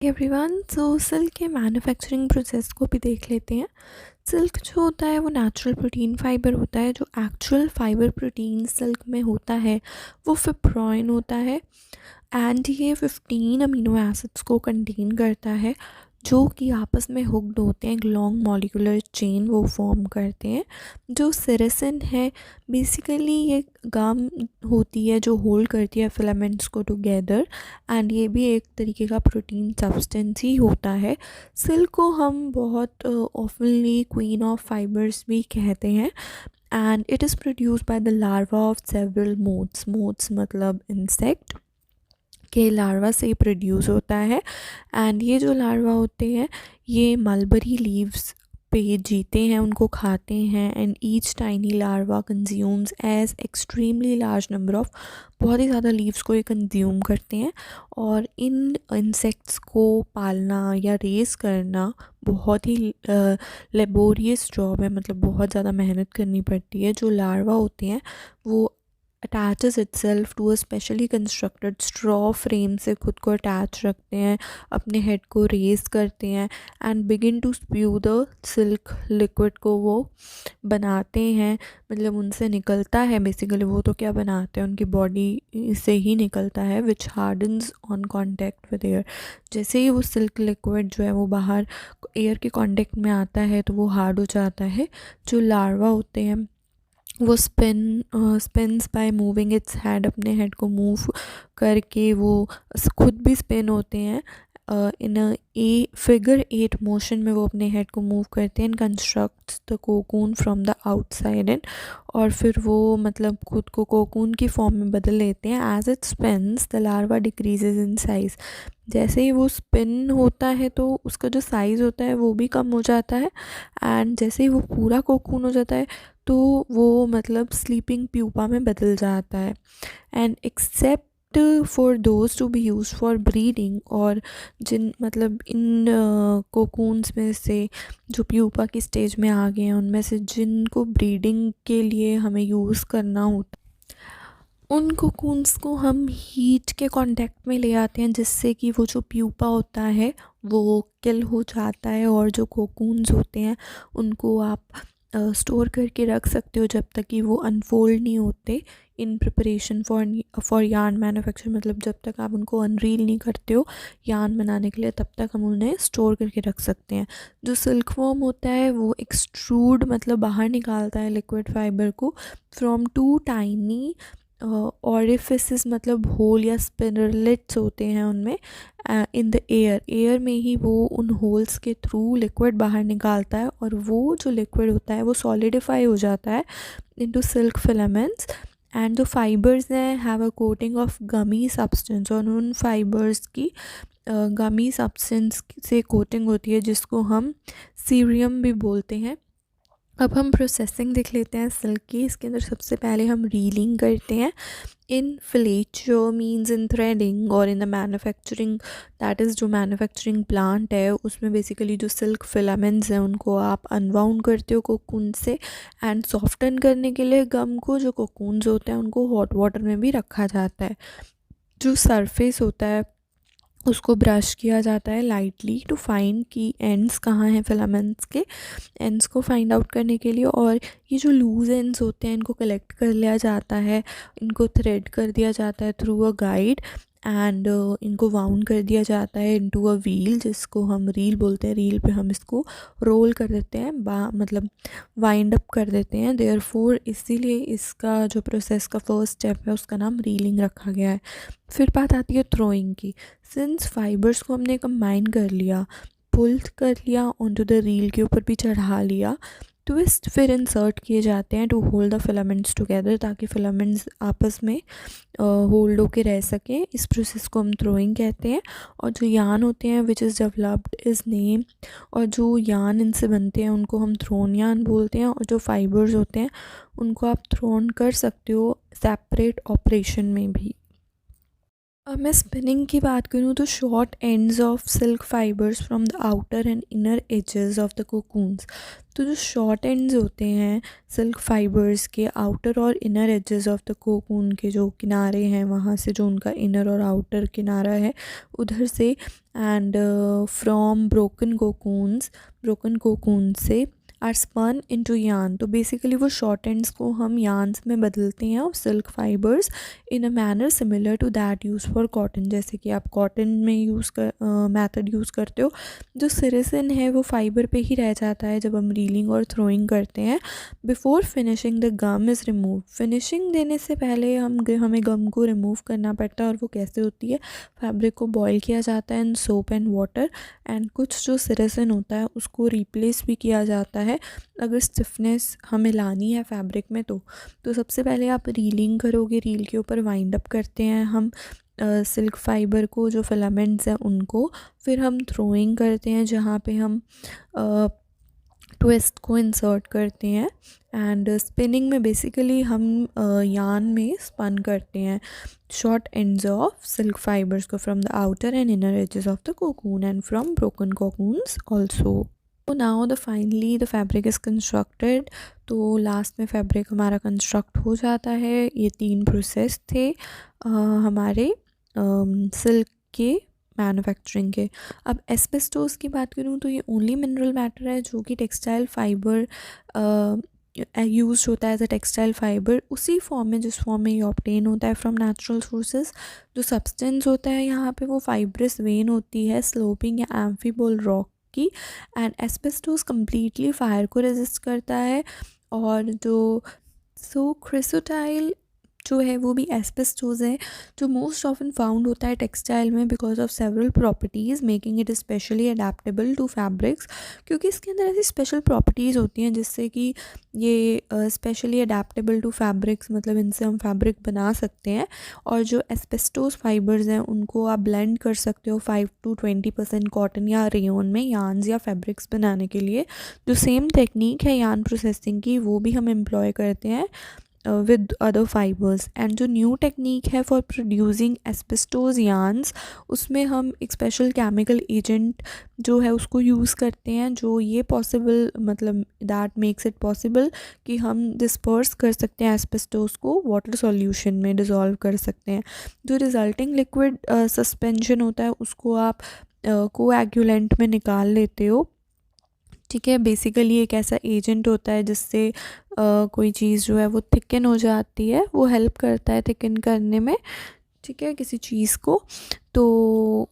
Everyone, सो silk के manufacturing process को भी देख लेते हैं। सिल्क जो होता है वो नेचुरल प्रोटीन फाइबर होता है। जो एक्चुअल फाइबर प्रोटीन सिल्क में होता है वो फिब्रोइन होता है एंड ये 15 अमीनो एसिड्स को कंटेन करता है जो कि आपस में हुक्ड होते हैं। एक लॉन्ग मॉलिक्यूलर चेन वो फॉर्म करते हैं। जो सेरेसिन है बेसिकली ये गम होती है जो होल्ड करती है फिलामेंट्स को टुगेदर एंड ये भी एक तरीके का प्रोटीन सब्सटेंस ही होता है। सिल्क को हम बहुत ऑफनली क्वीन ऑफ फाइबर्स भी कहते हैं and it is produce by the larva of several moths. Moths मतलब इंसेक्ट के लार्वा से प्रोड्यूस होता है एंड ये जो लार्वा होते हैं ये मलबरी लीव्स पे जीते हैं, उनको खाते हैं and each tiny larva consumes as extremely large number of, बहुत ही ज़्यादा लीव्स को ये कंज्यूम करते हैं। और इन इंसेक्ट्स को पालना या रेस करना बहुत ही लेबोरियस जॉब है, मतलब बहुत ज़्यादा मेहनत करनी पड़ती है। जो लार्वा होते हैं वो attaches itself to a specially constructed straw frame से खुद को अटैच रखते हैं, अपने हेड को रेस करते हैं and begin to spew the silk liquid को वो बनाते हैं। मतलब उनसे निकलता है बेसिकली, वो तो क्या बनाते हैं उनकी बॉडी से ही निकलता है which hardens on contact with air. जैसे ही वो सिल्क लिक्विड जो है वो बाहर एयर के कॉन्टेक्ट में आता है तो वो हार्ड हो जाता है। जो लार्वा होते हैं वो spins by moving its head, अपने हेड को मूव करके वो खुद भी स्पिन होते हैं इन ए फिगर 8 मोशन में। वो अपने हेड को मूव करते हैं, constructs the cocoon from the outside in, और फिर वो मतलब खुद को कोकून की फॉर्म में बदल लेते हैं। As it spins the larva decreases in size. जैसे ही वो स्पिन होता है तो उसका जो साइज़ होता है वो भी कम हो जाता है एंड जैसे ही वो पूरा कोकून हो जाता है तो वो मतलब स्लीपिंग प्यूपा में बदल जाता है। And except for those to be use for breeding, और जिन मतलब इन कोकून्स में से जो प्यूपा की स्टेज में आ गए हैं उनमें से जिनको ब्रीडिंग के लिए हमें यूज़ करना होता उन कोकून्स को हम हीट के कांटेक्ट में ले आते हैं जिससे कि वो जो प्यूपा होता है वो किल हो जाता है। और जो कोकून्स होते हैं उनको आप स्टोर करके रख सकते हो जब तक कि वो अनफोल्ड नहीं होते in preparation for yarn manufacture. मतलब जब तक आप उनको अनरील नहीं करते हो यार्न बनाने के लिए तब तक हम उन्हें स्टोर करके रख सकते हैं। जो सिल्क वॉर्म होता है वो एक्सट्रूड मतलब बाहर निकालता है लिक्विड फाइबर को फ्रॉम टू टाइनी ऑरिफिसेस, मतलब होल या स्पिनरलेट्स होते हैं उनमें इन द एयर में ही वो उन होल्स के थ्रू लिक्विड बाहर निकालता है और वो जो लिक्विड होता है वो सॉलिडिफाई हो जाता है इनटू सिल्क फिलामेंट्स। एंड जो फाइबर्स हैं have a coating of gummy substance, और उन फाइबर्स की गमी सब्सटेंस से कोटिंग होती है जिसको हम सीरियम भी बोलते हैं। अब हम प्रोसेसिंग देख लेते हैं सिल्क की। इसके अंदर सबसे पहले हम रीलिंग करते हैं इन फिलेचो मीन्स इन थ्रेडिंग, और in the manufacturing that is जो मैन्युफैक्चरिंग प्लांट है उसमें बेसिकली जो सिल्क फिलामेंट्स हैं उनको आप अनवाउंड करते हो कोकून से एंड सॉफ्टन करने के लिए गम को, जो कोकून्स होते हैं उनको हॉट वाटर में भी रखा जाता है। जो सरफेस होता है उसको ब्रश किया जाता है लाइटली टू फाइंड कि एंड्स कहाँ हैं फिलामेंट्स के, एंड्स को फाइंड आउट करने के लिए। और ये जो लूज एंड्स होते हैं इनको कलेक्ट कर लिया जाता है, इनको थ्रेड कर दिया जाता है थ्रू अ गाइड एंड इनको वाउंड कर दिया जाता है इनटू अ व्हील जिसको हम रील बोलते हैं। रील पे हम इसको रोल कर देते हैं, मतलब वाइंड अप कर देते हैं। देयरफॉर इसीलिए इसका जो प्रोसेस का फर्स्ट स्टेप है उसका नाम रीलिंग रखा गया है। फिर बात आती है थ्रोइंग की। सिंस फाइबर्स को हमने कंबाइन कर लिया, पुल कर लिया ऑनटू द रील के ऊपर भी चढ़ा लिया, ट्विस्ट फिर इंसर्ट किए जाते हैं to hold the filaments together ताकि फिलामेंट्स आपस में होल्ड होके रह सकें। इस प्रोसेस को हम थ्रोइंग कहते हैं। और जो यान होते हैं which is developed is name, और जो यान इनसे बनते हैं उनको हम थ्रोन यान बोलते हैं। और जो फाइबर्स होते हैं उनको आप थ्रोन कर सकते हो सेपरेट ऑपरेशन में भी। अब मैं स्पिनिंग की बात करूँ तो short ends of silk fibres from the outer and inner edges of the cocoons. तो जो शॉर्ट एंड्स होते हैं सिल्क फाइबर्स के आउटर और inner edges of the cocoon के जो किनारे हैं, वहाँ से जो उनका इनर और आउटर किनारा है उधर से, एंड फ्रॉम ब्रोकन कोकून से आर स्पन इनटू यार्न। तो बेसिकली वो शॉर्ट एंड्स को हम यार्न्स में बदलते हैं और silk fibres in a manner similar to that use for cotton. जैसे कि आप कॉटन में मेथड यूज़ करते हो, जो सिरेसिन है वो फाइबर पे ही रह जाता है जब हम रीलिंग और थ्रोइंग करते हैं। Before finishing the gum is remove. Finishing देने से पहले हमें गम को रिमूव करना पड़ता है, और वो कैसे होती है, फैब्रिक को बॉयल किया जाता है इन सोप एंड वाटर, एंड कुछ जो सिरेसिन होता है उसको रिप्लेस भी किया जाता है अगर स्टिफनेस हमें लानी है फैब्रिक में। तो सबसे पहले आप रीलिंग करोगे, रील के ऊपर वाइंड अप करते हैं हम सिल्क फाइबर को, जो फिलामेंट्स हैं उनको, फिर हम थ्रोइंग करते हैं जहाँ पे हम ट्विस्ट को इंसर्ट करते हैं, एंड स्पिनिंग में बेसिकली हम यार्न में स्पन करते हैं short ends of silk fibres को from the outer and inner edges of the cocoon and from broken cocoons also. तो now finally the fabric is constructed. तो लास्ट में fabric हमारा कंस्ट्रक्ट हो जाता है। ये 3 प्रोसेस थे हमारे सिल्क के मैन्युफैक्चरिंग के। अब एस्बेस्टोस की बात करूँ तो ये ओनली मिनरल मैटर है जो कि टेक्सटाइल फाइबर यूज होता है एज अ टेक्सटाइल फाइबर उसी फॉर्म में जिस फॉर्म में ये ऑब्टेन होता है फ्रॉम नेचुरल सोर्सेज। जो सब्सटेंस होता है यहाँ पे वो फाइब्रस वेन होती है स्लोपिंग या एम्फीबोल रॉक की, एंड एस्बेस्टोस कम्प्लीटली फायर को रेजिस्ट करता है। और जो क्रिसोटाइल जो है वो भी एस्बेस्टोस है, जो मोस्ट ऑफन फाउंड होता है टेक्सटाइल में because of several properties making it specially adaptable to fabrics. क्योंकि इसके अंदर ऐसी स्पेशल प्रॉपर्टीज़ होती हैं जिससे कि ये स्पेशली अडेप्टेबल टू फैब्रिक्स, मतलब इनसे हम फैब्रिक बना सकते हैं। और जो एस्बेस्टोस फाइबर्स हैं उनको आप ब्लेंड कर सकते हो 5 to 20% कॉटन या रेयन में यार्न्स या फैब्रिक्स बनाने के लिए। जो सेम टेक्निक है यार्न प्रोसेसिंग की वो भी हम एम्प्लॉय करते हैं with other fibers। एंड जो न्यू टेक्निक है फॉर प्रोड्यूसिंग एस्बेस्टोस यार्न्स, उसमें हम एक स्पेशल केमिकल एजेंट जो है उसको यूज़ करते हैं, जो ये पॉसिबल मतलब दैट मेक्स इट पॉसिबल कि हम डिस्पर्स कर सकते हैं एस्बेस्टोस को वाटर सॉल्यूशन में डिज़ोल्व कर सकते हैं। जो रिजल्टिंग लिक्विड सस्पेंशन होता है उसको आप कोएगुलेंट में निकाल लेते हो। ठीक है, बेसिकली एक ऐसा एजेंट होता है जिससे कोई चीज़ जो है वो थिकन हो जाती है, वो हेल्प करता है थिकन करने में, ठीक है, किसी चीज़ को। तो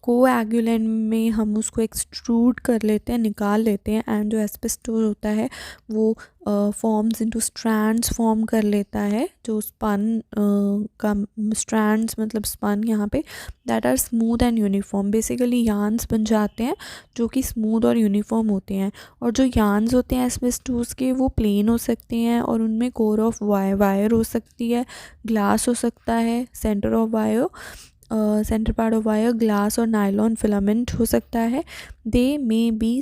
कोएगुलेंट में हम उसको एक्सट्रूड कर लेते हैं, निकाल लेते हैं, एंड जो एस्बेस्टोस होता है वो फॉर्म्स इनटू स्ट्रैंड्स फॉर्म कर लेता है, जो स्पन का स्ट्रैंड्स मतलब स्पन यहाँ पे that are smooth and uniform. Basically yarns बन जाते हैं जो कि स्मूथ और यूनिफॉर्म होते हैं। और जो यार्न्स होते हैं एस्बेस्टोस के वो प्लेन हो सकते हैं और उनमें कोर ऑफ वायर हो सकती है, ग्लास हो सकता है, centre part of wire, glass और नायलॉन फिलामेंट हो सकता है। दे मे बी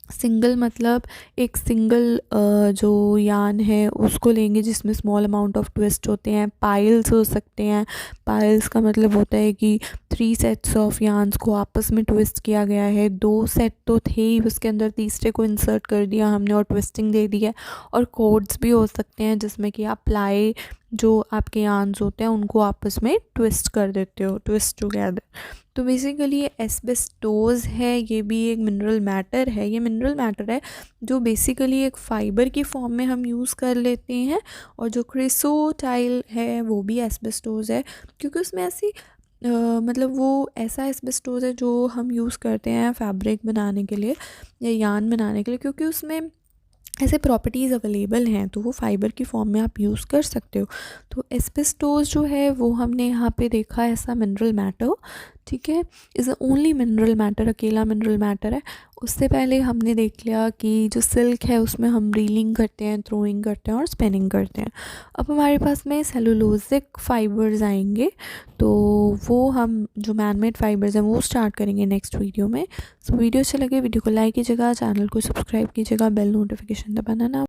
सिंगल मतलब एक सिंगल जो यार्न है उसको लेंगे जिसमें स्मॉल अमाउंट ऑफ ट्विस्ट होते हैं। पाइल्स हो सकते हैं। पाइल्स का मतलब होता है कि 3 सेट्स ऑफ यार्न्स को आपस में ट्विस्ट किया गया है। 2 सेट तो थे ही, उसके अंदर तीसरे को इंसर्ट कर दिया हमने और ट्विस्टिंग दे दी है। और कॉर्ड्स भी हो सकते हैं जिसमें कि आप प्लाई जो आपके यार्न्स होते हैं उनको आपस में ट्विस्ट कर देते हो, ट्विस्ट टुगेदर। तो बेसिकली ये एस्बेस्टोस है, ये भी एक मिनरल मैटर है। ये मिनरल मैटर है जो बेसिकली एक फ़ाइबर की फॉर्म में हम यूज़ कर लेते हैं। और जो क्रिसोटाइल है वो भी एस्बेस्टोस है, क्योंकि उसमें ऐसी मतलब वो ऐसा एस्बेस्टोस है जो हम यूज़ करते हैं फैब्रिक बनाने के लिए या यार्न बनाने के लिए, क्योंकि उसमें ऐसे प्रॉपर्टीज़ अवेलेबल हैं, तो वो फाइबर की फॉर्म में आप यूज़ कर सकते हो। तो एस्बेस्टोस जो है वो हमने यहाँ पे देखा ऐसा मिनरल मैटर, ठीक है, is a only mineral matter, अकेला मिनरल मैटर है। उससे पहले हमने देख लिया कि जो सिल्क है उसमें हम रीलिंग करते हैं, थ्रोइंग करते हैं और स्पिनिंग करते हैं। अब हमारे पास में सेलुलोजिक फाइबर्स आएंगे, तो वो हम जो मैनमेड फाइबर्स हैं वो स्टार्ट करेंगे नेक्स्ट वीडियो में। सो वीडियो अच्छा लगे वीडियो को लाइक कीजिएगा, चैनल को सब्सक्राइब कीजिएगा, बेल नोटिफिकेशन दबाना ना